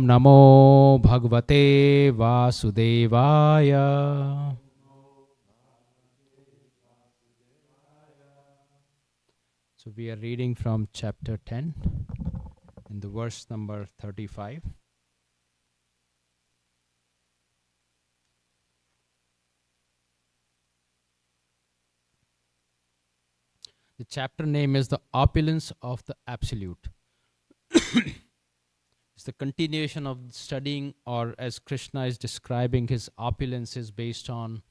Om Namo Bhagavate Vasudevaya. So we are reading from chapter 10 in the verse number 35. The chapter name is The Opulence of the Absolute. It's the continuation of studying, or as Krishna is describing his opulence, is based on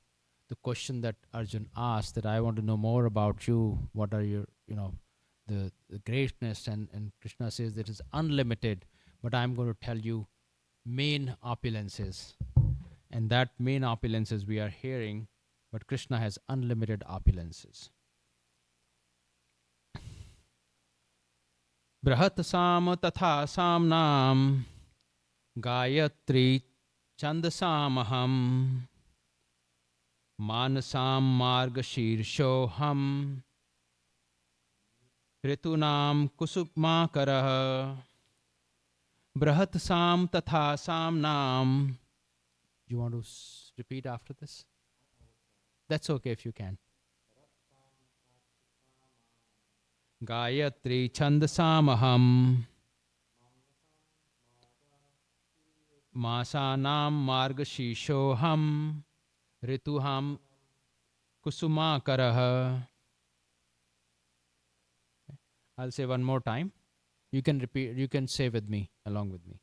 the question that Arjun asked, that I want to know more about you. What are your, the greatness? And Krishna says that it's unlimited, but I'm going to tell you main opulences. And that main opulences we are hearing, but Krishna has unlimited opulences. Brahat Sam Tatha Samnam Gayatri Chandasamaham Manasam Margashirshoham Ritunam Kusukmakarah. Brahat Sam Tatha Samnam. You want to repeat after this? That's okay if you can. Gayatri Chandasamaham Masanam Margashishoham Rituham Kusumakarah. I'll say one more time. You can repeat, you can say with me, along with me.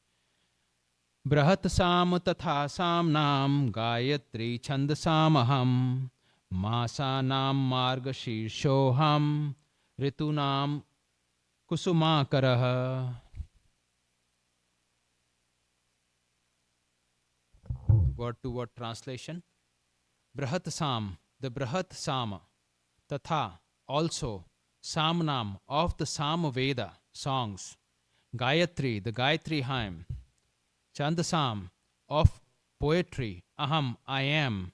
Brahat Sam Tatha Samnam Gayatri Chandasamaham Masanam Margashishoham Ritunam Kusumakarah. Word to word translation. Brahat Sam, the Brahat Sama. Tatha, also. Samnam, of the Sama Veda songs. Gayatri, the Gayatri hymn. Chandasam, of poetry. Aham, I am.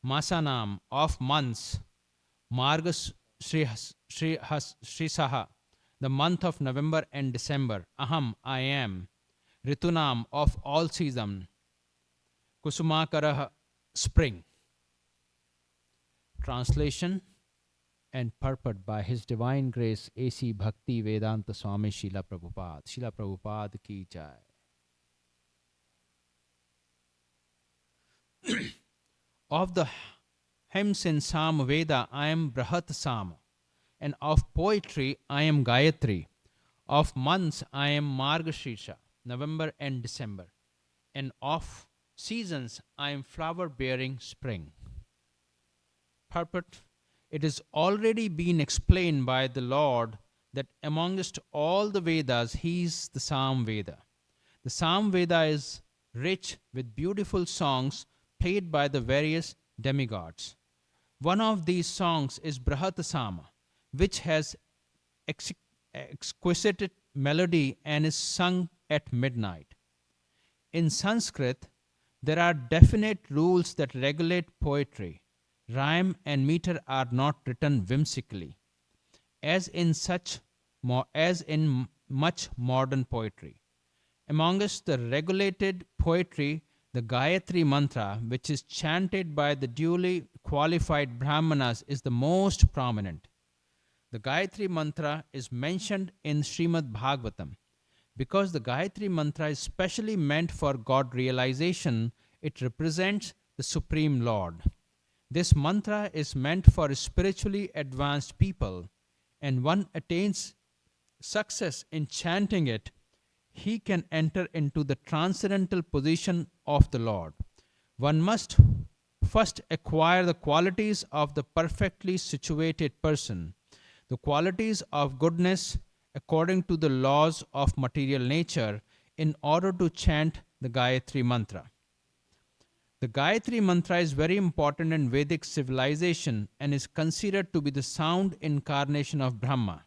Masanam, of months. Margas Shrisaha, the month of November and December. Aham, I am. Ritunam, of all season. Kusumakarah, spring. Translation and purport by His Divine Grace A.C. Bhakti Vedanta Swami Srila Prabhupada. Srila Prabhupada ki jai. Of the hymns in Sam Veda, I am Brahat Sam, and of poetry, I am Gayatri. Of months, I am Margashirsha, November and December. And of seasons, I am flower-bearing spring. Purport: it has already been explained by the Lord that amongst all the Vedas, He is the Sam Veda. The Sam Veda is rich with beautiful songs played by the various demigods. One of these songs is Brahat Sama, which has exquisite melody and is sung at midnight. In Sanskrit, there are definite rules that regulate poetry. Rhyme and meter are not written whimsically, as in much modern poetry. Amongst the regulated poetry, the Gayatri Mantra, which is chanted by the duly qualified Brahmanas, is the most prominent. The Gayatri Mantra is mentioned in Srimad Bhagavatam. Because the Gayatri Mantra is specially meant for God realization, it represents the Supreme Lord. This mantra is meant for spiritually advanced people, and one attains success in chanting it, he can enter into the transcendental position of the Lord. One must first acquire the qualities of the perfectly situated person, the qualities of goodness according to the laws of material nature, in order to chant the Gayatri Mantra. The Gayatri Mantra is very important in Vedic civilization and is considered to be the sound incarnation of Brahman.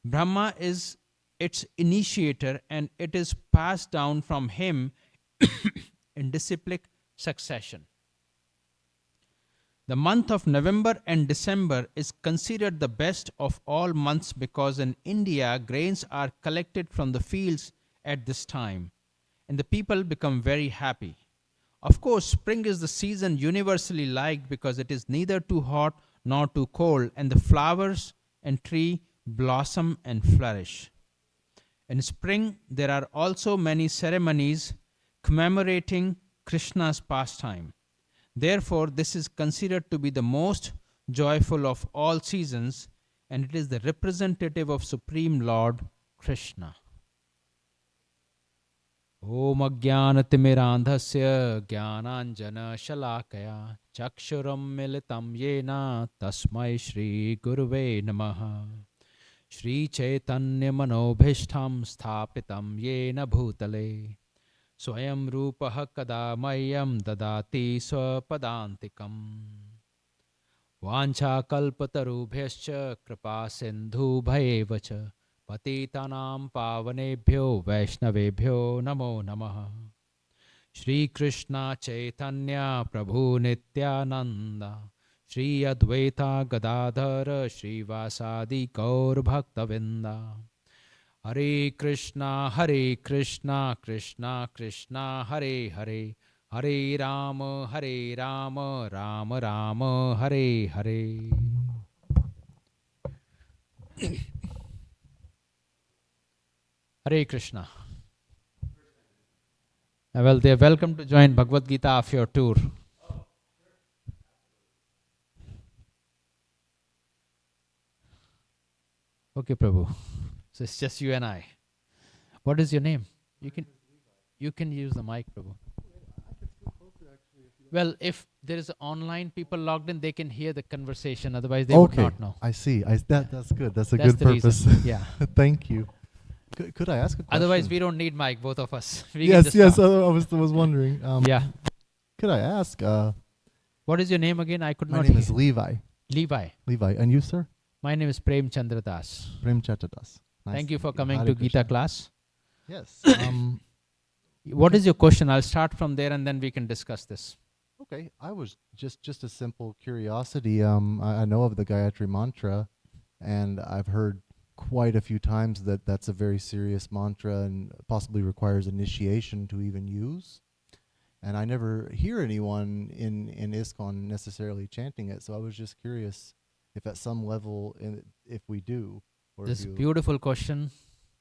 Brahma is its initiator, and it is passed down from him in disciplic succession. The month of November and December is considered the best of all months because in India, grains are collected from the fields at this time, and the people become very happy. Of course, spring is the season universally liked because it is neither too hot nor too cold, and the flowers and tree blossom and flourish. In spring, there are also many ceremonies commemorating Krishna's pastime. Therefore, this is considered to be the most joyful of all seasons, and it is the representative of Supreme Lord Krishna. Om Ajnanatimirandhasya Jnananjana Shalakaya Chakshuram Militam Yena Tasmai Shri Guruve Namaha. Shri Chaitanya Manobhishtam Sthapitam Yena Bhutale Swayam Rupaha Kada Mayam Dadati Swapadantikam Vancha Kalpatarubhyascha Kripa Sindhu Bhayevacha Patitanam Pavanebhyo Vaishnavebhyo Namo Namaha. Shri Krishna Chaitanya Prabhu Nityananda Shri Advaita Gadadhara Shri Vasadi Gaur Bhaktavinda. Hare Krishna Krishna Krishna Hare Hare Hare Rama Rama Rama Hare Hare. Hare Krishna. Well, they are welcome to join Bhagavad Gita of your tour. Okay, Prabhu. So it's just you and I. What is your name? You can use the mic, Prabhu. Well, if there is online people logged in, they can hear the conversation. Otherwise, they would not know. I see. That's good. That's a good purpose. Yeah. Thank you. Could I ask a question? Otherwise, we don't need mic, both of us. Yes. I was wondering. Yeah. Could I ask? What is your name again? I could not hear. My name is Levi. Levi. And you, sir? My name is Prem Chandra Das. Prem Chandra Das. Nice. Thank you for coming to Gita class. Yes. What is your question? I'll start from there and then we can discuss this. Okay. I was just a simple curiosity. I know of the Gayatri mantra, and I've heard quite a few times that that's a very serious mantra and possibly requires initiation to even use. And I never hear anyone in ISKCON necessarily chanting it, so I was just curious if at some level, if we do. Or This beautiful question.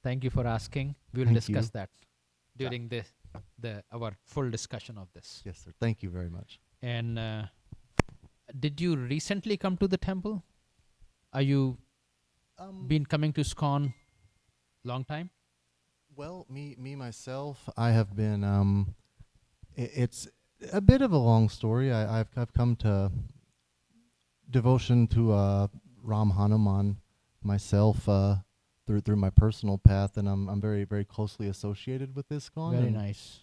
Thank you for asking. We will discuss that during our full discussion of this. Yes, sir. Thank you very much. And did you recently come to the temple? Are you been coming to ISKCON long time? Well, me myself, I have been. It's a bit of a long story. I've come to devotion to Ram Hanuman myself through my personal path, and I'm very, very closely associated with ISKCON. Very nice.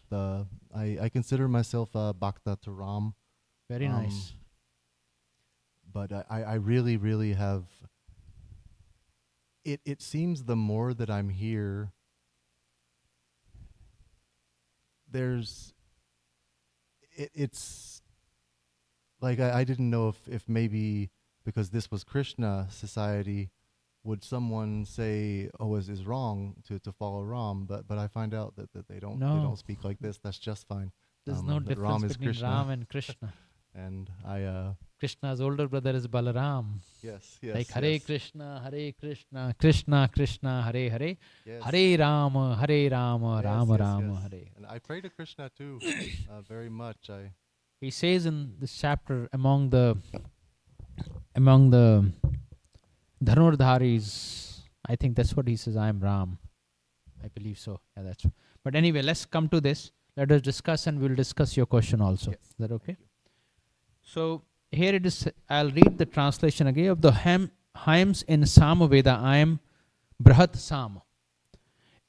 I consider myself a Bhakta to Ram. Very nice. But I really, really have. It seems the more that I'm here, it's like I didn't know if maybe because this was Krishna society, would someone say, "Oh, is wrong to follow Ram?" But I find out that they don't speak like this. That's just fine. There's no difference between Krishna. Ram and Krishna. And I Krishna's older brother is Balaram. Yes. Like Hare Krishna, Krishna Krishna, Hare Hare, yes. Hare Rama, Rama Rama, Hare. And I pray to Krishna too, very much. He says in this chapter, among the Dhanurdharis, I think that's what he says, I am Ram. I believe so. Yeah, that's. But anyway, let's come to this. Let us discuss, and we'll discuss your question also. Yes. Is that okay? So here it is. I'll read the translation again of the hymns in Samaveda. I am Brahat Sam.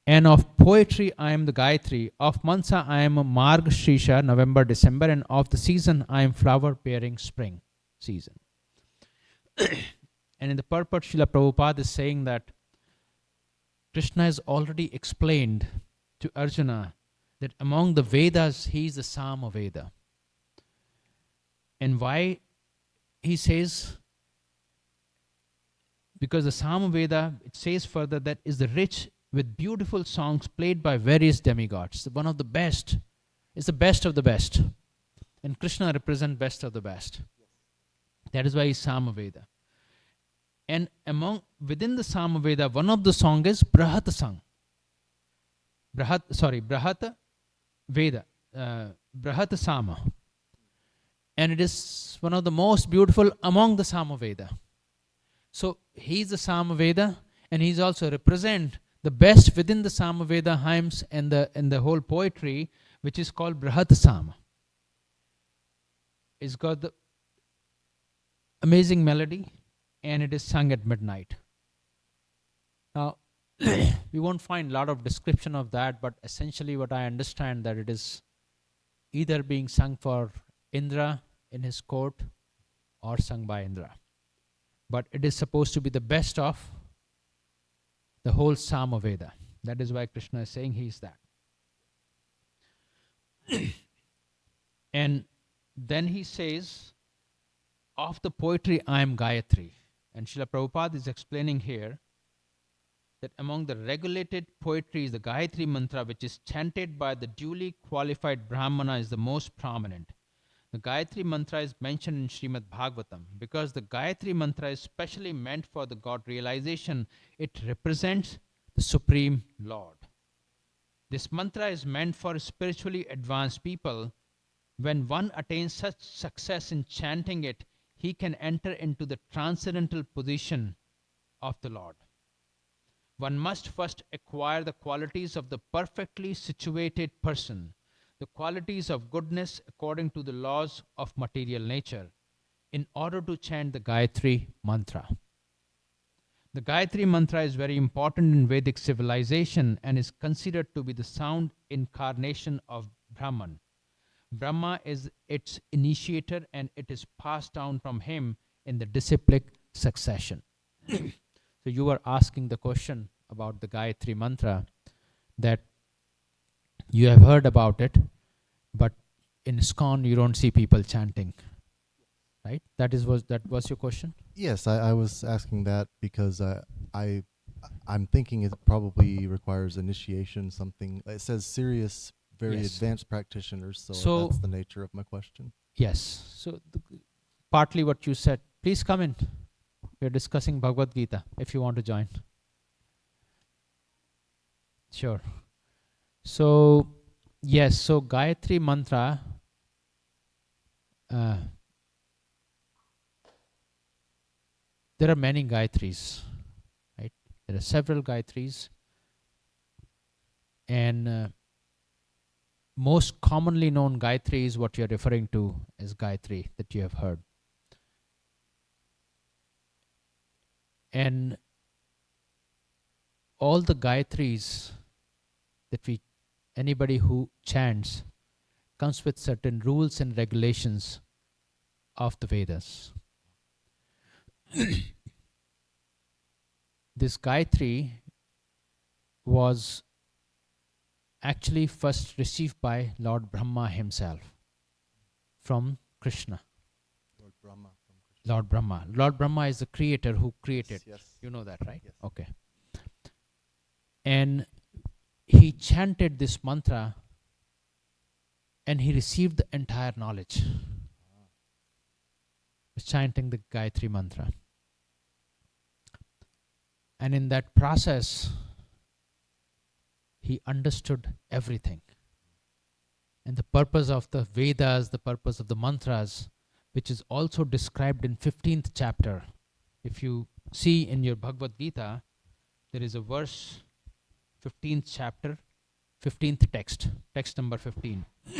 And of poetry, I am the Gayatri. Of Mansa, I am Marg Shrisha, November, December. And of the season, I am flower bearing spring season. And in the purport, Srila Prabhupada is saying that Krishna has already explained to Arjuna that among the Vedas, he is the Samaveda. And why he says, because the Samaveda, it says further that is the rich with beautiful songs played by various demigods. One of the best. It's the best of the best. And Krishna represents best of the best. That is why he's Samaveda. And within the Samaveda, one of the song is Brahata Sang. Brahata Veda. Brahata Sama. And it is one of the most beautiful among the Samaveda. So he's the Samaveda, and he's also represent the best within the Samaveda hymns and the whole poetry, which is called Brahata Sama. It's got the amazing melody, and it is sung at midnight. Now, we won't find a lot of description of that, but essentially what I understand that it is either being sung for Indra in his court or sung by Indra. But it is supposed to be the best of the whole Samaveda. That is why Krishna is saying he is that. And then he says, of the poetry I am Gayatri. And Srila Prabhupada is explaining here that among the regulated poetry is the Gayatri mantra, which is chanted by the duly qualified Brahmana, is the most prominent. The Gayatri mantra is mentioned in Srimad Bhagavatam because the Gayatri mantra is specially meant for the God realization. It represents the Supreme Lord. This mantra is meant for spiritually advanced people. When one attains such success in chanting it, he can enter into the transcendental position of the Lord. One must first acquire the qualities of the perfectly situated person, the qualities of goodness according to the laws of material nature, in order to chant the Gayatri mantra. The Gayatri mantra is very important in Vedic civilization and is considered to be the sound incarnation of Brahman. Brahma is its initiator, and it is passed down from him in the disciplic succession. So you were asking the question about the Gayatri mantra, that you have heard about it, but in ISKCON you don't see people chanting, right? That was your question? Yes, I was asking that because I'm thinking it probably requires initiation, something. It says serious, very Yes. advanced practitioners, so So- that's the nature of my question. Yes. So partly what you said. Please come in. We're discussing Bhagavad Gita if you want to join. Sure. So, yes, so Gayatri mantra, there are many Gayatris, right? There are several Gayatris, and most commonly known Gayatri is what you're referring to as Gayatri that you have heard. And all the Gayatris that anybody who chants comes with certain rules and regulations of the Vedas. This Gayatri was actually first received by Lord Brahma himself from Krishna. Lord Brahma from Krishna. Lord Brahma. Lord Brahma is the creator who created. Yes. You know that, right? Yes. Okay. And he chanted this mantra and he received the entire knowledge. Chanting the Gayatri mantra. And in that process, he understood everything. And the purpose of the Vedas, the purpose of the mantras, which is also described in 15th chapter. If you see in your Bhagavad Gita, there is a verse, 15th chapter, 15th text number 15. I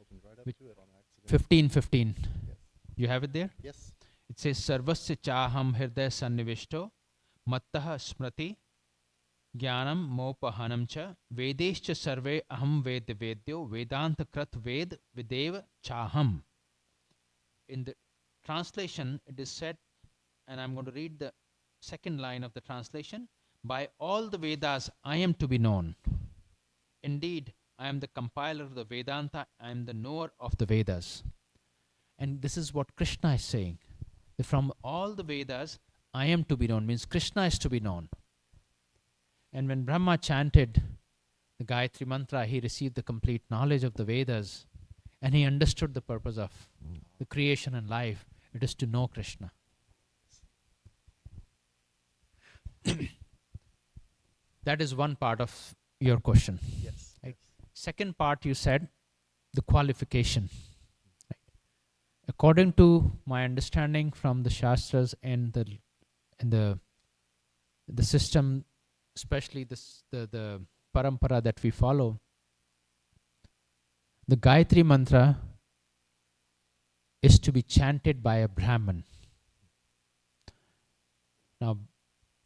opened right up Which- to it on accident. 15. Yes. You have it there? Yes. It says, Sarvasya chaham hirdaya sannivishto mattah smriti jnanam mopahanam cha vedescha sarve aham ved vedyo vedanta krat ved videv chaham. In the translation, it is said, and I'm going to read the second line of the translation, by all the Vedas I am to be known. Indeed, I am the compiler of the Vedanta, I am the knower of the Vedas. And this is what Krishna is saying. That from all the Vedas, I am to be known, means Krishna is to be known. And when Brahma chanted the Gayatri Mantra, he received the complete knowledge of the Vedas, and he understood the purpose of the creation and life. It is to know Krishna. That is one part of your question. Yes. Right. Second part, you said the qualification. Right. According to my understanding from the Shastras and the system, especially the parampara that we follow, the Gayatri Mantra is to be chanted by a Brahman. Now,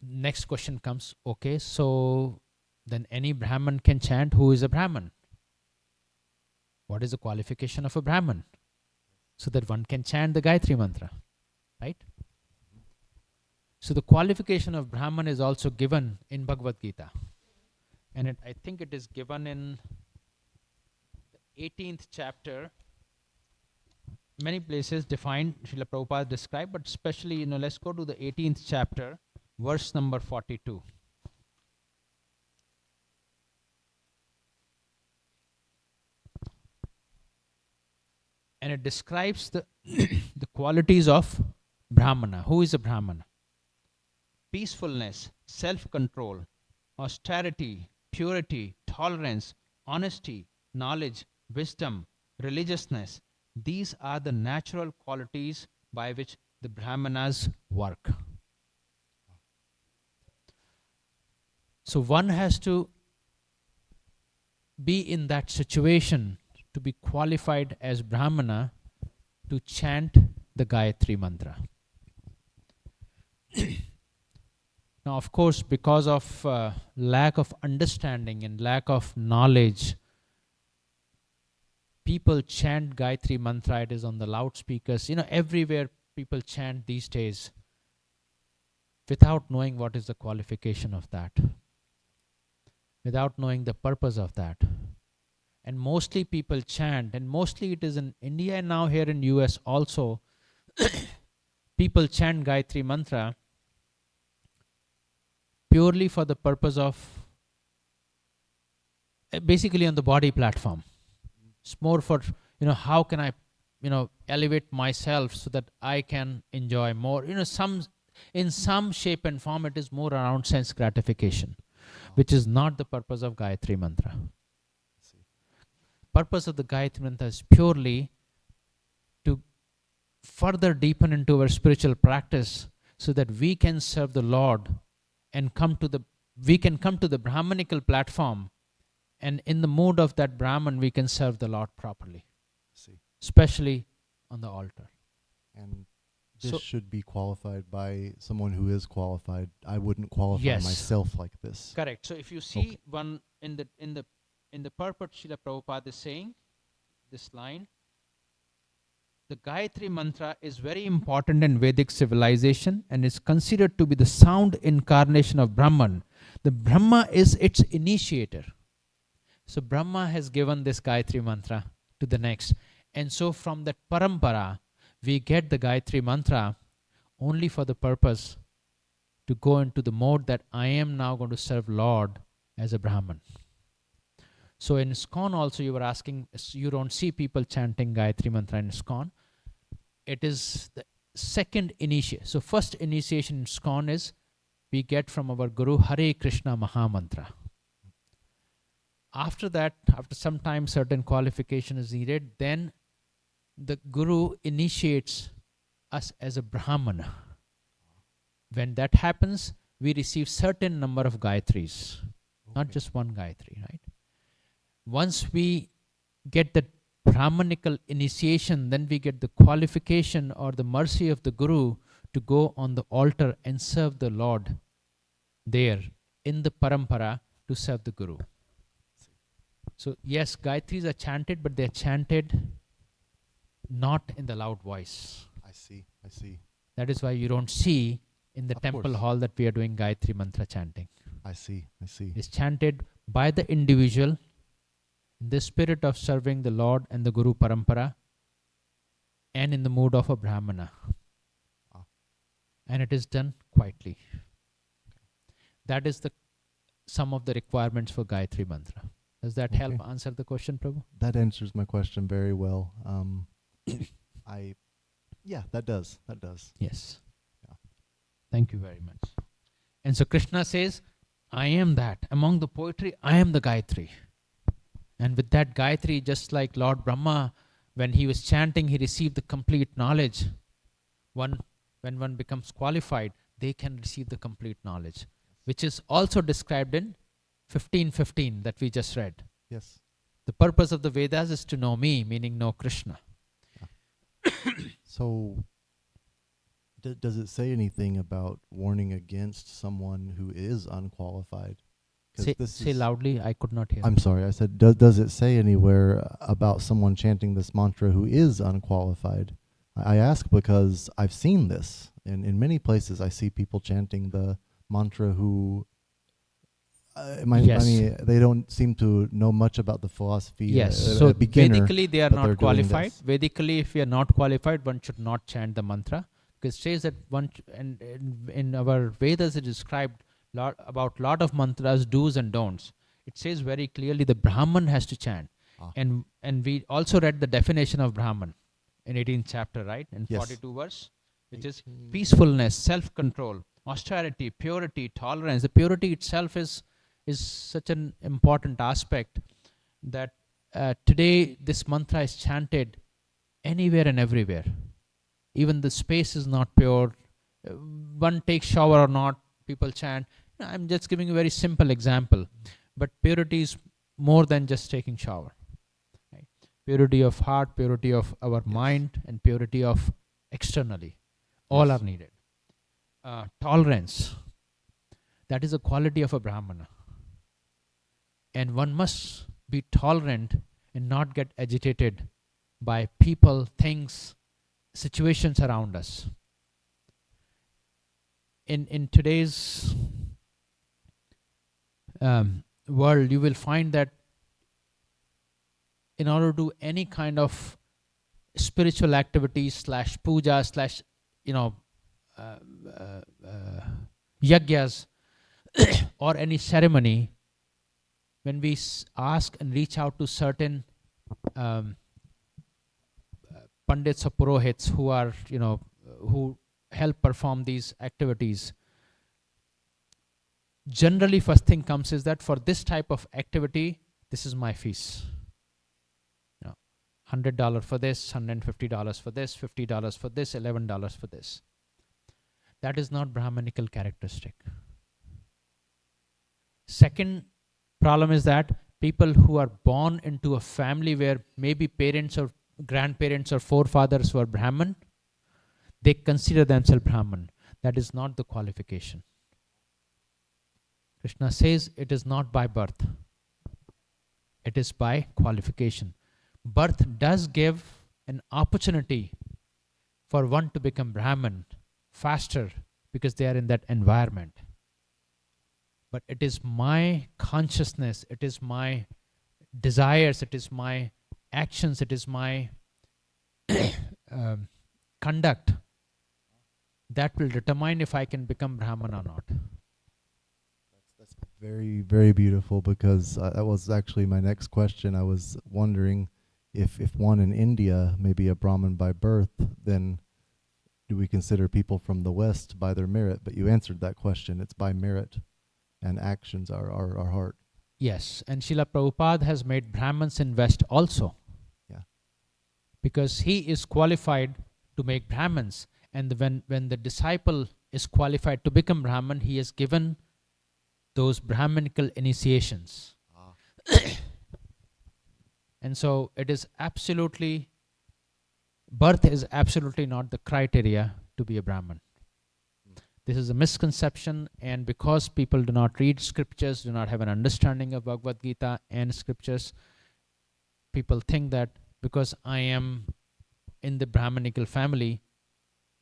next question comes, okay, so then any Brahman can chant. Who is a Brahman? What is the qualification of a Brahman? So that one can chant the Gayatri Mantra, right? So the qualification of Brahman is also given in Bhagavad Gita. And I think it is given in the 18th chapter. Many places defined, Srila Prabhupada described, but especially, let's go to the 18th chapter, verse number 42. And it describes the the qualities of Brahmana. Who is a Brahmana? Peacefulness, self-control, austerity, purity, tolerance, honesty, knowledge, wisdom, religiousness. These are the natural qualities by which the Brahmanas work. So one has to be in that situation to be qualified as Brahmana to chant the Gayatri Mantra. Now, of course, because of lack of understanding and lack of knowledge, people chant Gayatri Mantra. It is on the loudspeakers. Everywhere people chant these days without knowing what is the qualification of that, without knowing the purpose of that. And mostly people chant, and mostly it is in India and now here in US also, people chant Gayatri Mantra purely for the purpose of, basically on the body platform. It's more for, how can I, elevate myself so that I can enjoy more. In some shape and form, it is more around sense gratification, which is not the purpose of Gayatri Mantra. Purpose of the Gayatri Mantra is purely to further deepen into our spiritual practice so that we can serve the Lord and we can come to the Brahmanical platform, and in the mood of that Brahman we can serve the Lord properly, especially on the altar. And this should be qualified by someone who is qualified. I wouldn't qualify myself like this. Correct. So if you see one in the purport, Srila Prabhupada is saying this line: the Gayatri Mantra is very important in Vedic civilization and is considered to be the sound incarnation of Brahman. The Brahma is its initiator. So Brahma has given this Gayatri Mantra to the next. And so from that parampara, we get the Gayatri Mantra only for the purpose to go into the mode that I am now going to serve Lord as a Brahman. So in ISKCON also you were asking, you don't see people chanting Gayatri Mantra in ISKCON. It is the second initiation. So first initiation in ISKCON is we get from our Guru Hare Krishna Mahamantra. After that, after some time certain qualification is needed, then the Guru initiates us as a Brahmana. When that happens, we receive certain number of Gayatris, not just one Gayatri, right? Once we get the Brahmanical initiation, then we get the qualification or the mercy of the Guru to go on the altar and serve the Lord there in the parampara to serve the Guru. So yes, Gayatris are chanted, but they're chanted not in the loud voice. I see. That is why you don't see in the temple hall that we are doing Gayatri Mantra chanting. I see. It's chanted by the individual in the spirit of serving the Lord and the Guru Parampara and in the mood of a Brahmana. And it is done quietly. That is the some of the requirements for Gayatri Mantra. Does that help Okay. answer the question, Prabhu? That answers my question very well. That does. That does. Yes. Yeah. Thank you very much. And so Krishna says, I am that. Among the poetry, I am the Gayatri. And with that Gayatri, just like Lord Brahma, when he was chanting, he received the complete knowledge. When one becomes qualified, they can receive the complete knowledge, which is also described in 15:15 that we just read. Yes. The purpose of the Vedas is to know me, meaning know Krishna. So, does it say anything about warning against someone who is unqualified? 'Cause Say loudly, I could not hear. I'm sorry, I said, does it say anywhere about someone chanting this mantra who is unqualified? I ask because I've seen this. In many places, I see people chanting the mantra who, Yes. they don't seem to know much about the philosophy. Yes, a so beginner, Vedically they are but they're not doing qualified. this. Vedically, if we are not qualified, one should not chant the mantra. Because it says that and in our Vedas it is described about lot of mantras, do's and don'ts. It says very clearly the Brahman has to chant. Ah. And we also read the definition of Brahman in 18th chapter, right? In Yes. 42 verse, which is 18. peacefulness, self-control, austerity, purity, tolerance. The purity itself is such an important aspect that today this mantra is chanted anywhere and everywhere. Even the space is not pure. One takes shower or not, people chant. I'm just giving a very simple example. But purity is more than just taking shower. Right? Purity of heart, purity of our mind, and purity of externally. All Yes. are needed. Tolerance. That is a quality of a Brahmana. And one must be tolerant and not get agitated by people, things, situations around us. In today's world, you will find that in order to do any kind of spiritual activities / puja / yagyas or any ceremony, when we ask and reach out to certain pandits or purohits who are, who help perform these activities, generally first thing comes is that for this type of activity, this is my fees. $100 for this, $150 for this, $50 for this, $11 for this. That is not Brahmanical characteristic. Second problem is that people who are born into a family where maybe parents or grandparents or forefathers were Brahman, they consider themselves Brahman. That is not the qualification. Krishna says it is not by birth. It is by qualification. Birth does give an opportunity for one to become Brahman faster because they are in that environment. But it is my consciousness, it is my desires, it is my actions, it is my conduct that will determine if I can become Brahman or not. That's very, very beautiful, because that was actually my next question. I was wondering if one in India may be a Brahmin by birth, then do we consider people from the West by their merit? But you answered that question. It's by merit and actions, our heart. Yes, and Srila Prabhupada has made Brahmins in West also. Yeah. Because he is qualified to make Brahmins. And when the disciple is qualified to become Brahman, he has given those Brahmanical initiations. And so it is absolutely, birth is absolutely not the criteria to be a Brahman. This is a misconception, and because people do not read scriptures, do not have an understanding of Bhagavad Gita and scriptures, people think that because I am in the Brahmanical family,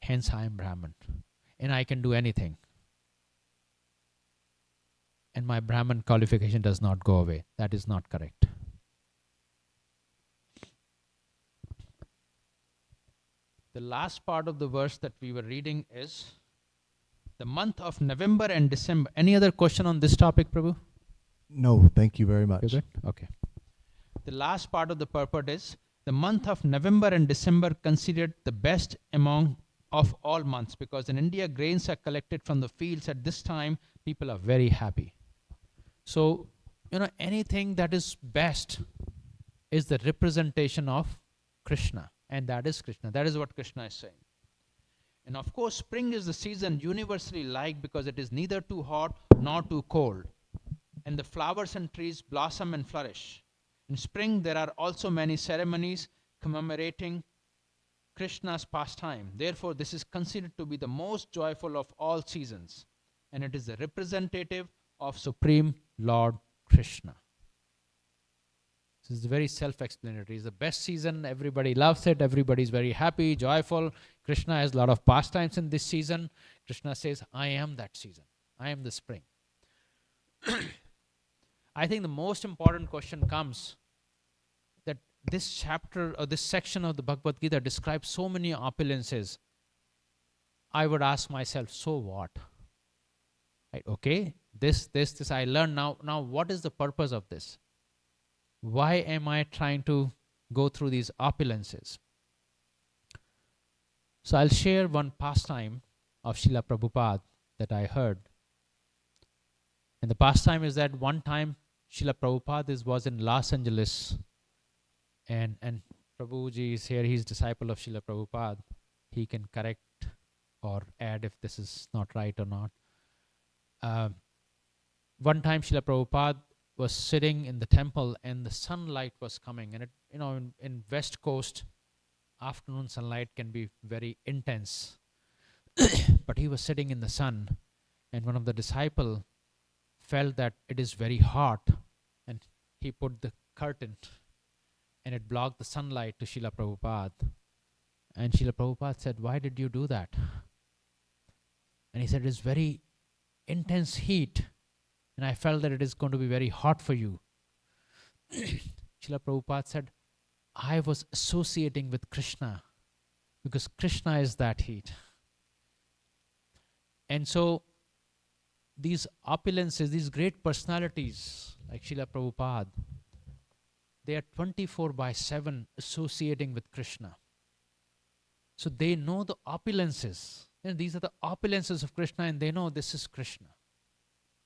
hence I am Brahman, and I can do anything. And my Brahman qualification does not go away. That is not correct. The last part of the verse that we were reading is the month of November and December. Any other question on this topic, Prabhu? No, thank you very You much. good? Okay. The last part of the purport is the month of November and December considered the best among of all months, because in India grains are collected from the fields at this time. People are very happy. So, anything that is best is the representation of Krishna, and that is Krishna. That is what Krishna is saying. And of course, spring is the season universally liked because it is neither too hot nor too cold, and the flowers and trees blossom and flourish. In spring, there are also many ceremonies commemorating Krishna's pastime. Therefore, this is considered to be the most joyful of all seasons, and it is the representative of Supreme Lord Krishna. This is very self-explanatory. It's the best season. Everybody loves it. Everybody's very happy, joyful. Krishna has a lot of pastimes in this season. Krishna says, I am that season. I am the spring. I think the most important question comes that this chapter or this section of the Bhagavad Gita describes so many opulences. I would ask myself, so what? Right, okay, this I learned now. Now, what is the purpose of this? Why am I trying to go through these opulences? So I'll share one pastime of Srila Prabhupada that I heard. And the pastime is that one time Srila Prabhupada was in Los Angeles, and Prabhuji is here. He's disciple of Srila Prabhupada. He can correct or add if this is not right or not. One time Srila Prabhupada was sitting in the temple and the sunlight was coming, and it, in West Coast, afternoon sunlight can be very intense. But he was sitting in the sun, and one of the disciple felt that it is very hot, and he put the curtain and it blocked the sunlight to Srila Prabhupada. And Srila Prabhupada said, why did you do that? And he said, it is very intense heat, and I felt that it is going to be very hot for you. Srila Prabhupada said, I was associating with Krishna because Krishna is that heat. And so these opulences, these great personalities like Srila Prabhupada, they are 24/7 associating with Krishna. So they know the opulences. These are the opulences of Krishna, and they know this is Krishna.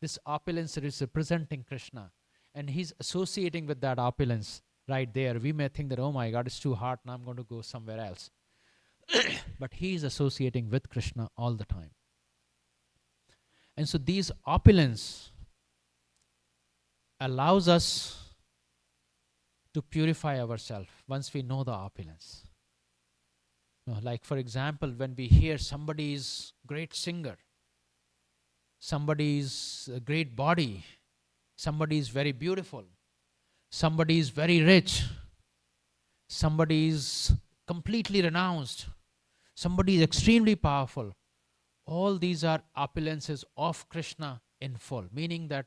This opulence is representing Krishna, and he's associating with that opulence right there. We may think that, oh my God, it's too hot, now I'm going to go somewhere else. But he's associating with Krishna all the time. And so these opulence allows us to purify ourselves once we know the opulence. Like, for example, when we hear somebody's great singer, somebody's a great body, somebody is very beautiful, somebody is very rich, somebody is completely renounced, somebody is extremely powerful. All these are opulences of Krishna in full, meaning that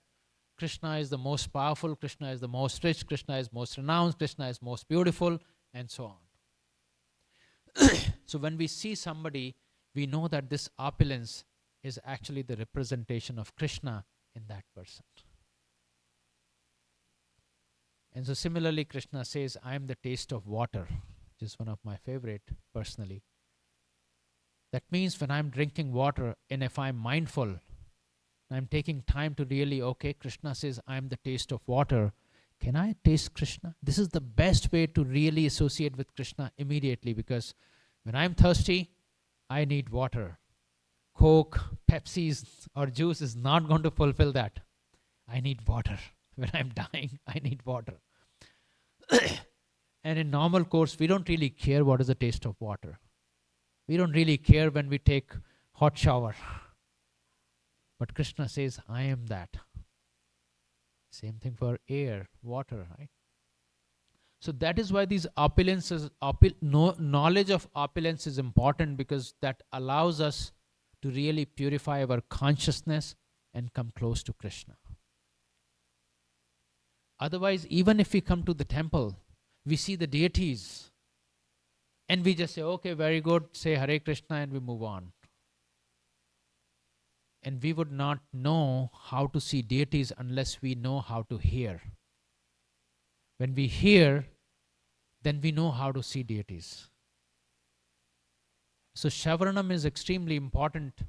Krishna is the most powerful, Krishna is the most rich, Krishna is most renounced, Krishna is most beautiful, and so on. So when we see somebody, we know that this opulence is actually the representation of Krishna in that person. And so similarly, Krishna says, I am the taste of water, which is one of my favorite personally. That means when I'm drinking water, and if I'm mindful, I'm taking time to really, okay, Krishna says, I am the taste of water. Can I taste Krishna? This is the best way to really associate with Krishna immediately, because when I'm thirsty, I need water. Coke, Pepsi, or juice is not going to fulfill that. I need water. When I'm dying, I need water. And in normal course, we don't really care what is the taste of water. We don't really care when we take hot shower. But Krishna says, I am that. Same thing for air, water, right? So that is why these opulences, knowledge of opulence is important, because that allows us to really purify our consciousness and come close to Krishna. Otherwise, even if we come to the temple, we see the deities, and we just say, okay, very good, say Hare Krishna, and we move on. And we would not know how to see deities unless we know how to hear. When we hear, then we know how to see deities. So Shavaranam is extremely important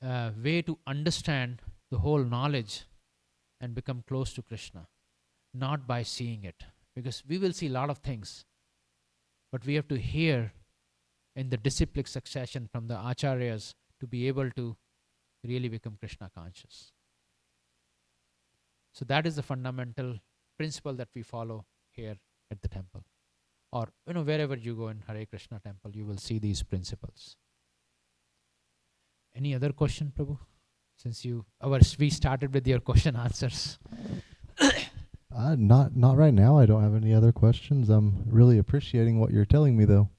way to understand the whole knowledge and become close to Krishna. Not by seeing it. Because we will see a lot of things. But we have to hear in the disciplic succession from the acharyas to be able to really become Krishna conscious. So that is the fundamental principle that we follow here at the temple. Or wherever you go in Hare Krishna temple, you will see these principles. Any other question, Prabhu? Since we started with your question answers. Not right now. I don't have any other questions. I'm really appreciating what you're telling me, though.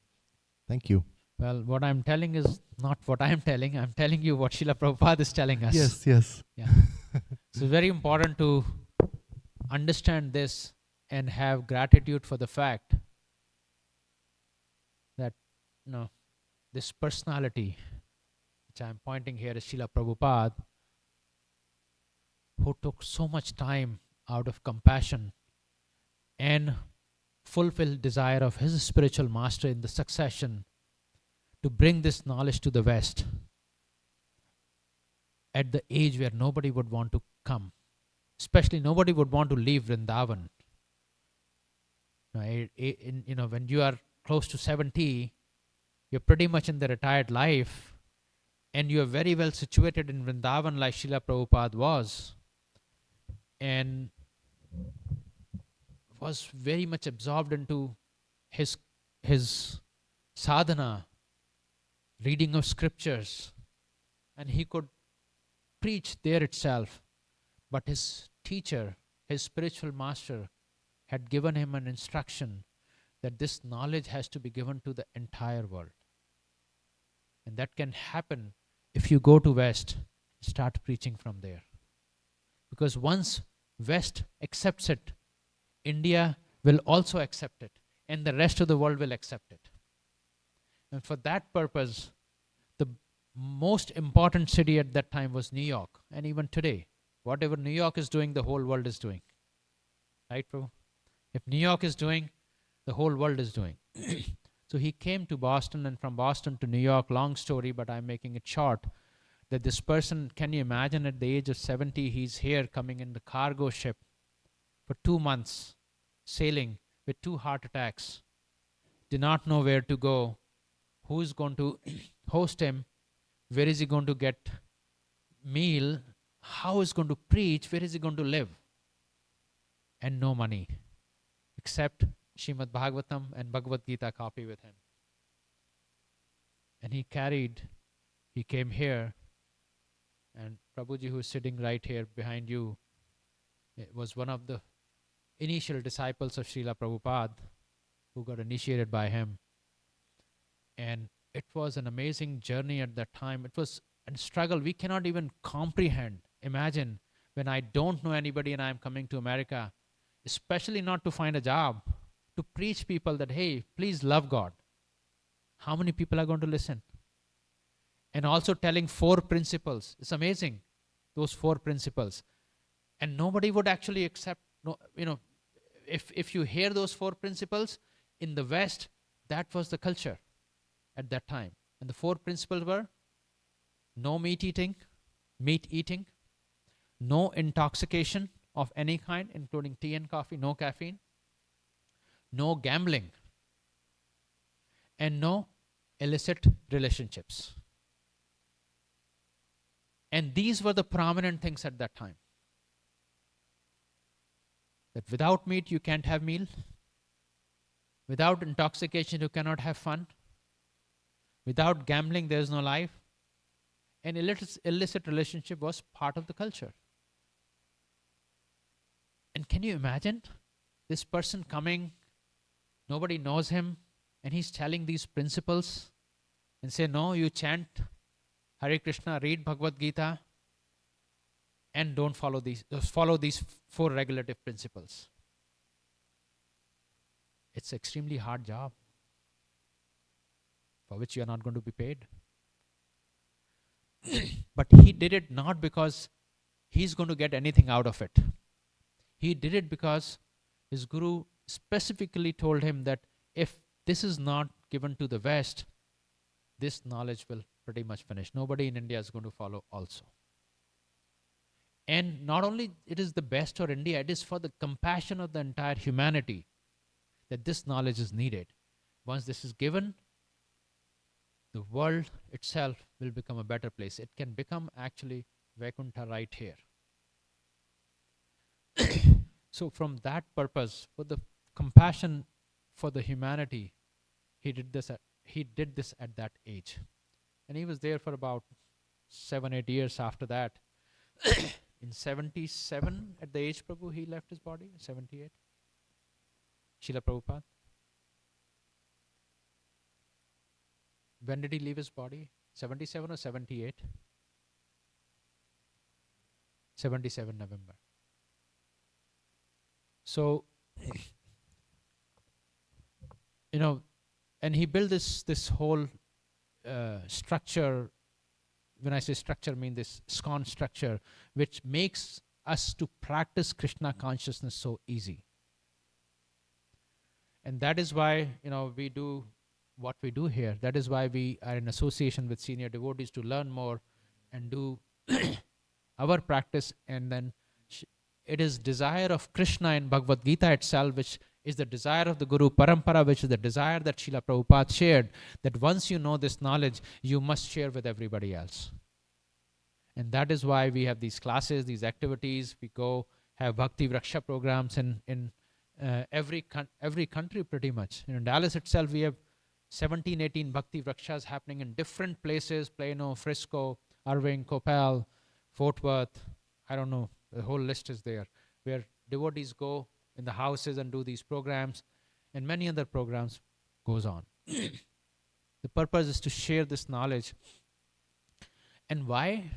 Thank you. Well, what I'm telling is not what I'm telling. I'm telling you what Srila Prabhupada is telling us. Yes. Yeah. So it's very important to understand this and have gratitude for the fact that this personality, which I'm pointing here, is Srila Prabhupada, who took so much time out of compassion and fulfilled desire of his spiritual master in the succession to bring this knowledge to the West at the age where nobody would want to come. Especially nobody would want to leave Vrindavan. When you are close to 70, you're pretty much in the retired life, and you are very well situated in Vrindavan like Srila Prabhupada was, and was very much absorbed into his sadhana, reading of scriptures, and he could preach there itself. But his teacher, his spiritual master, had given him an instruction that this knowledge has to be given to the entire world. And that can happen if you go to West, start preaching from there. Because once West accepts it, India will also accept it, and the rest of the world will accept it. And for that purpose, the most important city at that time was New York. And even today, whatever New York is doing, the whole world is doing. Right, Prabhu? If New York is doing, the whole world is doing. So he came to Boston, and from Boston to New York, long story, but I'm making it short, that this person, can you imagine at the age of 70, he's here coming in the cargo ship for 2 months, sailing with 2 heart attacks, did not know where to go, who is going to host him, where is he going to get meal, how is going to preach, where is he going to live, and no money, except Srimad Bhagavatam and Bhagavad Gita copy with him. And he came here, and Prabhuji, who is sitting right here behind you, was one of the initial disciples of Srila Prabhupada, who got initiated by him. And it was an amazing journey at that time. It was a struggle we cannot even comprehend. Imagine when I don't know anybody and I'm coming to America, especially not to find a job, to preach people that, hey, please love God. How many people are going to listen? And also telling 4 principles. It's amazing, those 4 principles. And nobody would actually accept, if you hear those 4 principles, in the West, that was the culture at that time. And the 4 principles were: no meat eating, no intoxication of any kind, including tea and coffee, no caffeine, no gambling, and no illicit relationships. And these were the prominent things at that time. That without meat, you can't have meal. Without intoxication, you cannot have fun. Without gambling, there is no life. And illicit relationship was part of the culture. And can you imagine this person coming, nobody knows him, and he's telling these principles and say, no, you chant Hare Krishna, read Bhagavad Gita, and don't follow these 4 regulative principles. It's an extremely hard job for which you are not going to be paid. But he did it not because he's going to get anything out of it. He did it because his guru specifically told him that if this is not given to the West, this knowledge will pretty much finish. Nobody in India is going to follow also. And not only it is the best for India, it is for the compassion of the entire humanity that this knowledge is needed. Once this is given, the world itself will become a better place. It can become actually Vaikuntha right here. So from that purpose, for the compassion for the humanity, he did this at that age. And he was there for about 7-8 years after that. In 77, at the age Prabhu, he left his body. 78. Srila Prabhupada. When did he leave his body? 77 or 78? 77 November. So, and he built this whole structure. When I say structure, I mean this ISKCON structure, which makes us to practice Krishna consciousness so easy. And that is why, we do what we do here. That is why we are in association with senior devotees to learn more and do our practice. And then it is desire of Krishna in Bhagavad Gita itself, which is the desire of the Guru Parampara, which is the desire that Srila Prabhupada shared, that once you know this knowledge, you must share with everybody else. And that is why we have these classes, these activities. We go have Bhakti Vraksha programs in every country pretty much. In Dallas itself, we have 17, 18 Bhakti Vrakshas happening in different places, Plano, Frisco, Irving, Coppell, Fort Worth, I don't know, the whole list is there, where devotees go in the houses and do these programs, and many other programs goes on. The purpose is to share this knowledge. And why?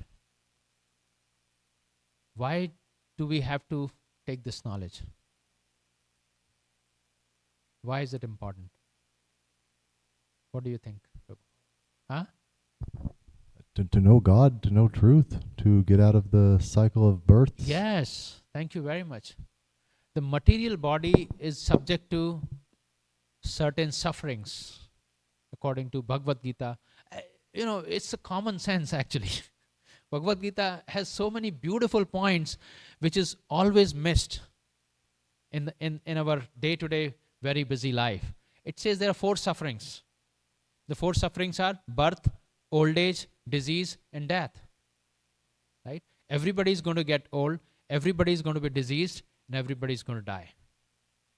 Why do we have to take this knowledge? Why is it important? What do you think? Huh? To know God, to know truth, to get out of the cycle of birth. Yes, thank you very much. The material body is subject to certain sufferings, according to Bhagavad Gita. It's a common sense actually. Bhagavad Gita has so many beautiful points which is always missed in our day-to-day very busy life. It says there are 4 sufferings. The 4 sufferings are birth, old age, disease, and death. Right? Everybody is going to get old, everybody is going to be diseased, and everybody is going to die.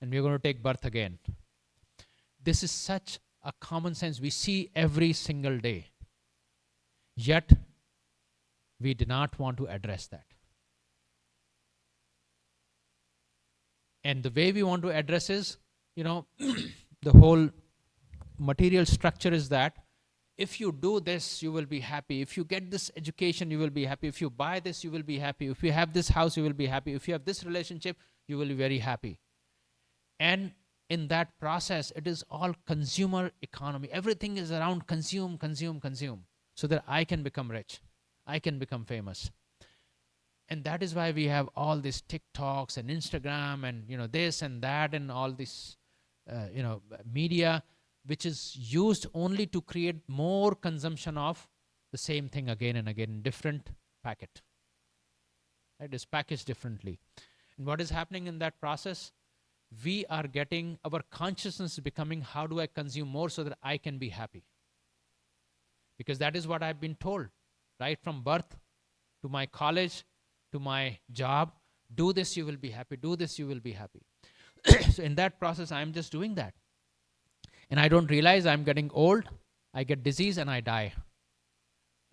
And we're going to take birth again. This is such a common sense we see every single day. Yet, we do not want to address that. And the way we want to address is, the whole material structure is that if you do this, you will be happy. If you get this education, you will be happy. If you buy this, you will be happy. If you have this house, you will be happy. If you have this relationship, you will be very happy. And in that process, it is all consumer economy. Everything is around consume, consume, consume, so that I can become rich. I can become famous. And that is why we have all these TikToks and Instagram and, this and that and all this, media, which is used only to create more consumption of the same thing again and again in different packet. It is packaged differently. And what is happening in that process? We are getting, our consciousness is becoming, how do I consume more so that I can be happy? Because that is what I've been told, right from birth to my college, to my job. Do this, you will be happy. Do this, you will be happy. So in that process, I'm just doing that. And I don't realize I'm getting old, I get disease, and I die.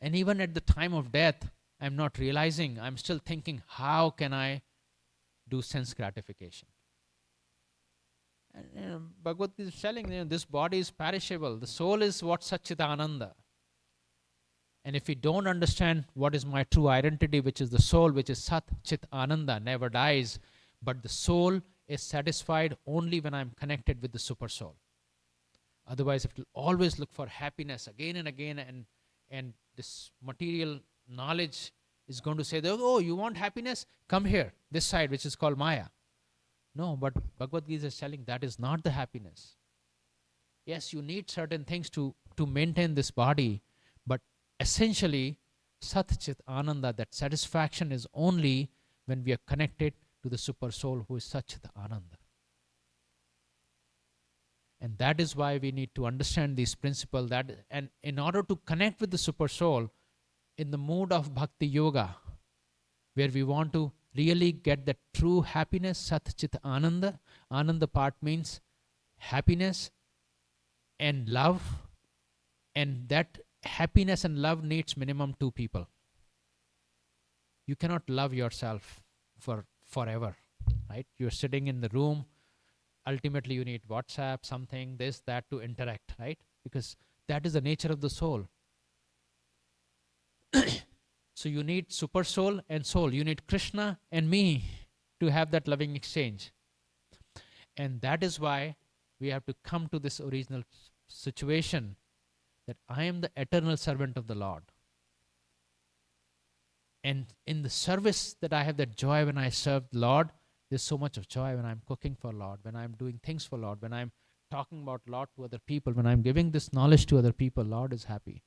And even at the time of death, I'm not realizing, I'm still thinking, how can I do sense gratification? And Bhagavad Gita is telling, this body is perishable. The soul is what Satchidananda. And if we don't understand what is my true identity, which is the soul, which is Sat Chit Ananda, never dies, but the soul is satisfied only when I'm connected with the super soul. Otherwise, it will always look for happiness again and again, and and this material knowledge is going to say, that, oh, you want happiness? Come here, this side, which is called Maya. No, but Bhagavad Gita is telling that is not the happiness. Yes, you need certain things to maintain this body, but essentially, Sat Chit Ananda, that satisfaction is only when we are connected to the Super Soul who is Sat Chit Ananda. And that is why we need to understand this principle, that, and in order to connect with the Super Soul in the mood of Bhakti Yoga, where we want to really get the true happiness, Sat Chit Ananda. Ananda part means happiness and love, and that happiness and love needs minimum two people. You cannot love yourself for forever, right? You're sitting in the room. Ultimately, you need WhatsApp, something, this, that to interact, right? Because that is the nature of the soul. So you need Super Soul and Soul. You need Krishna and me to have that loving exchange. And that is why we have to come to this original situation, that I am the eternal servant of the Lord. And in the service that I have that joy when I serve the Lord, there's so much of joy when I'm cooking for Lord, when I'm doing things for Lord, when I'm talking about Lord to other people, when I'm giving this knowledge to other people, Lord is happy.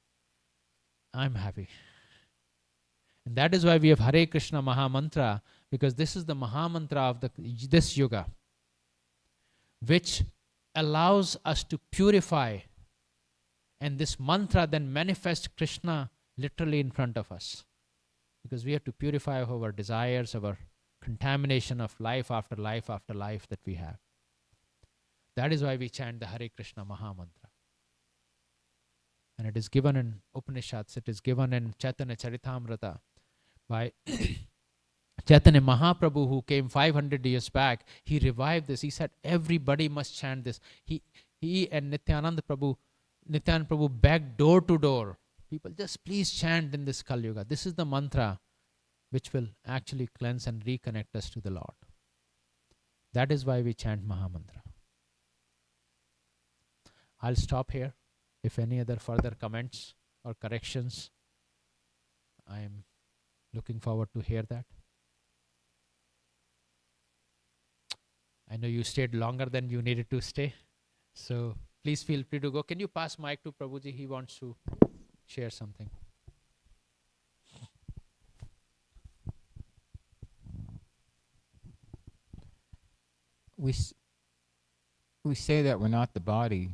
I'm happy. And that is why we have Hare Krishna Maha Mantra, because this is the Maha Mantra of this Yuga, which allows us to purify. And this mantra then manifests Krishna literally in front of us. Because we have to purify our desires, our contamination of life after life after life that we have. That is why we chant the Hare Krishna Maha Mantra. And it is given in Upanishads, it is given in Chaitanya Charitamrita by Chaitanya Mahaprabhu, who came 500 years back. He revived this. He said everybody must chant this. He and Nityananda Prabhu begged door to door. People, just please chant in this Kali Yuga. This is the mantra which will actually cleanse and reconnect us to the Lord. That is why we chant Maha Mantra. I'll stop here. If any other further comments or corrections, I am looking forward to hear that. I know you stayed longer than you needed to stay, so please feel free to go. Can you pass mic to Prabhuji? He wants to share something. We say that we're not the body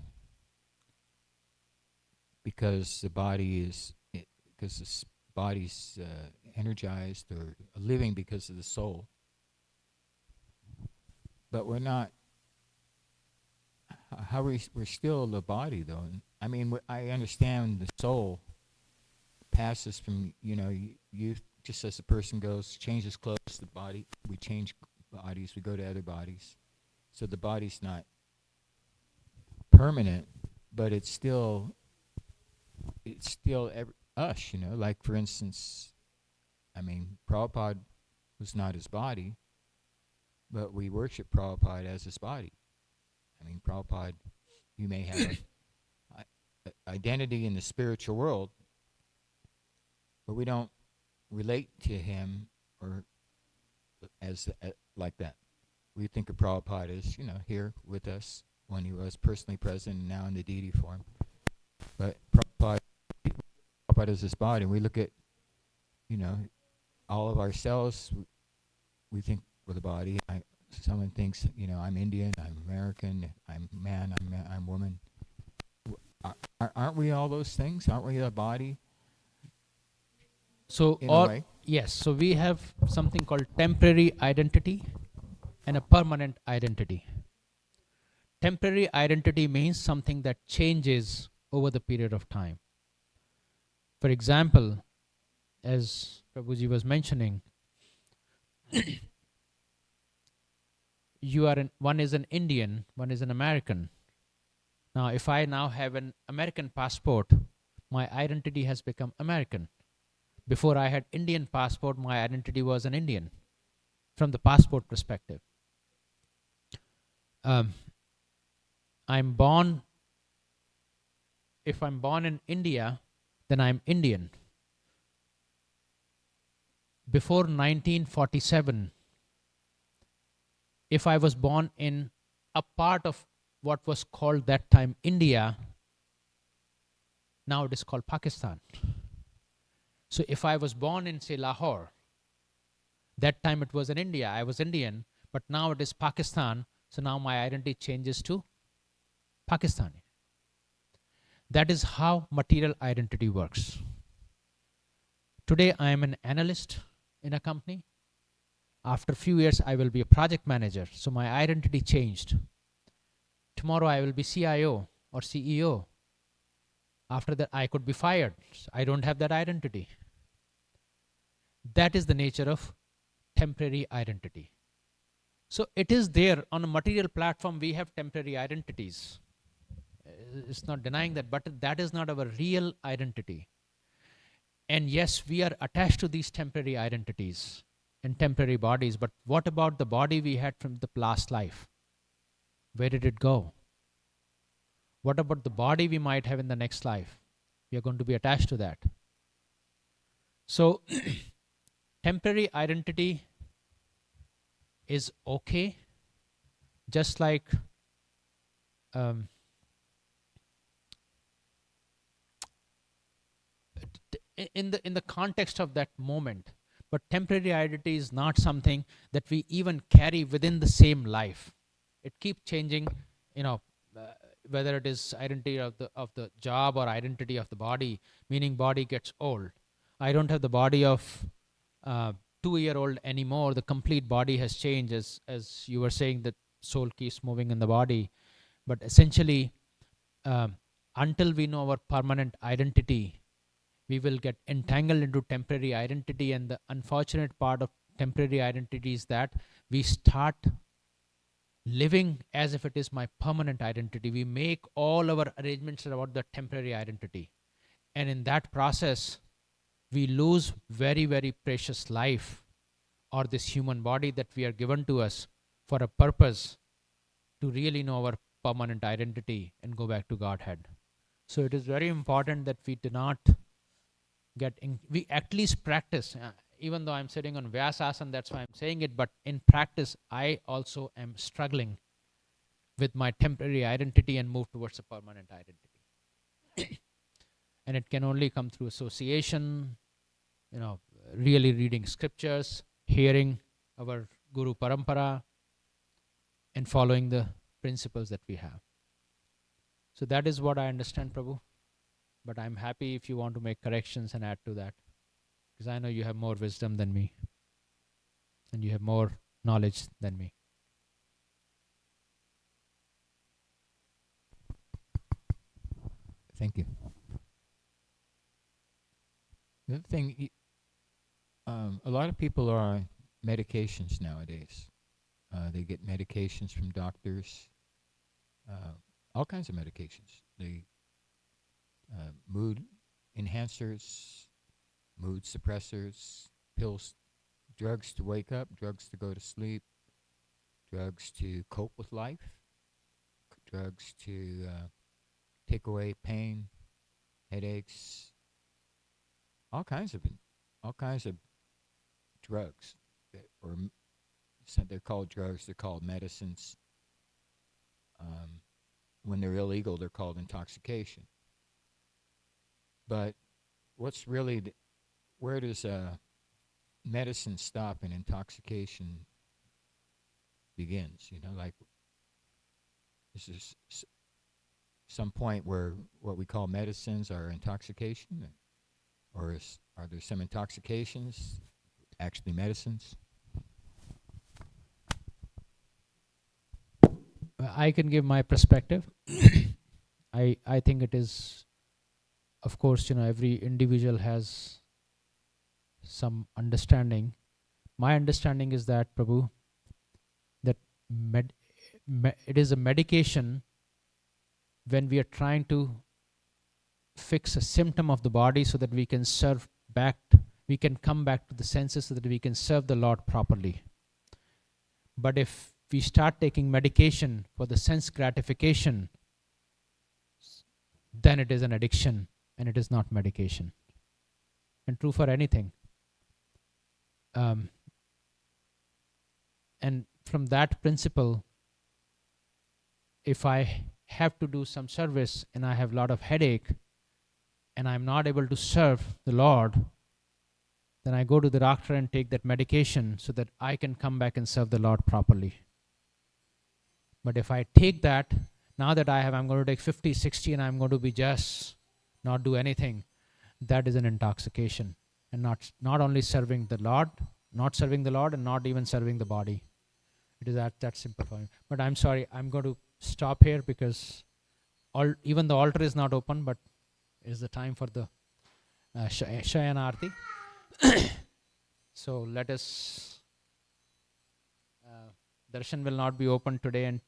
because the body's energized or living because of the soul. But we're not. We're still the body, though. I mean, I understand the soul passes from youth, just as a person goes, changes clothes, the body. We change bodies. We go to other bodies. So the body's not permanent, but it's still us, Like, for instance, I mean, Prabhupada was not his body, but we worship Prabhupada as his body. I mean, Prabhupada, you may have an identity in the spiritual world, but we don't relate to him or as like that. We think of Prabhupada as, here with us when he was personally present and now in the deity form. But Prabhupada is his body. And we look at, all of ourselves, we think we're the body. Someone thinks, I'm Indian, I'm American, I'm man, I'm woman. Aren't we all those things? Aren't we a body? So, in a way? Yes. So we have something called temporary identity and a permanent identity. Temporary identity means something that changes over the period of time. For example, as Prabhuji was mentioning, one is an Indian, one is an American. Now, if I now have an American passport, my identity has become American. Before I had Indian passport, my identity was an Indian from the passport perspective. If I'm born in India, then I'm Indian. Before 1947, if I was born in a part of what was called that time India, now it is called Pakistan. So if I was born in, say, Lahore, that time it was in India, I was Indian, but now it is Pakistan, so now my identity changes to Pakistani. That is how material identity works. Today I am an analyst in a company. After a few years I will be a project manager, so my identity changed. Tomorrow I will be CIO or CEO. After that I could be fired. I don't have that identity. That is the nature of temporary identity. So it is there on a material platform, we have temporary identities. It's not denying that, but that is not our real identity. And yes, we are attached to these temporary identities and temporary bodies, but what about the body we had from the last life? Where did it go? What about the body we might have in the next life? We are going to be attached to that. So temporary identity is okay, just like in the context of that moment. But temporary identity is not something that we even carry within the same life. It keeps changing, whether it is identity of the job or identity of the body, meaning body gets old. I don't have the body of 2-year-old anymore. The complete body has changed, as you were saying, that soul keeps moving in the body. But essentially, until we know our permanent identity, we will get entangled into temporary identity. And the unfortunate part of temporary identity is that we start living as if it is my permanent identity. We make all our arrangements about the temporary identity. And in that process, we lose very, very precious life, or this human body that we are given to us for a purpose to really know our permanent identity and go back to Godhead. So it is very important that we do not we at least practice, even though I'm sitting on Vyasasana, that's why I'm saying it, but in practice, I also am struggling with my temporary identity and move towards a permanent identity. And it can only come through association, really reading scriptures, hearing our Guru Parampara, and following the principles that we have. So that is what I understand, Prabhu. But I'm happy if you want to make corrections and add to that, because I know you have more wisdom than me, and you have more knowledge than me. Thank you. The other thing, a lot of people are on medications nowadays. They get medications from doctors, all kinds of medications. Mood enhancers, mood suppressors, pills, drugs to wake up, drugs to go to sleep, drugs to cope with life, drugs to take away pain, headaches, all kinds of drugs. They're called drugs. They're called medicines. When they're illegal, they're called intoxication. But what's really, where does medicine stop and intoxication begins? Like, this is some point where what we call medicines are intoxication, or are there some intoxications actually medicines? I can give my perspective. I think it is, of course, every individual has some understanding. My understanding is that, Prabhu, that it is a medication when we are trying to fix a symptom of the body so that we can we can come back to the senses so that we can serve the Lord properly. But if we start taking medication for the sense gratification, then it is an addiction, and it is not medication. And true for anything. And from that principle, if I have to do some service and I have a lot of headache and I'm not able to serve the Lord, then I go to the doctor and take that medication so that I can come back and serve the Lord properly. But if I take that, now that I'm going to take 50, 60 and I'm going to be just not do anything, that is an intoxication. And not only serving the Lord, not serving the Lord and not even serving the body. It is that simple for me. But I'm sorry, I'm going to stop here because even the altar is not open, but it is the time for the Shayana Arti. So let us, darshan will not be open today and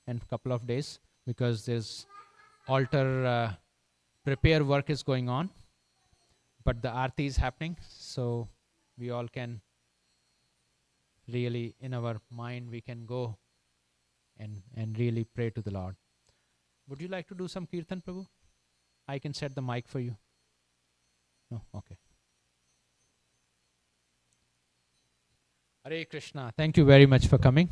a couple of days because there's altar prepare work is going on, but the Arti is happening, so we all can really, in our mind, we can go and really pray to the Lord. Would you like to do some Kirtan, Prabhu? I can set the mic for you. No? Okay. Hare Krishna. Thank you very much for coming.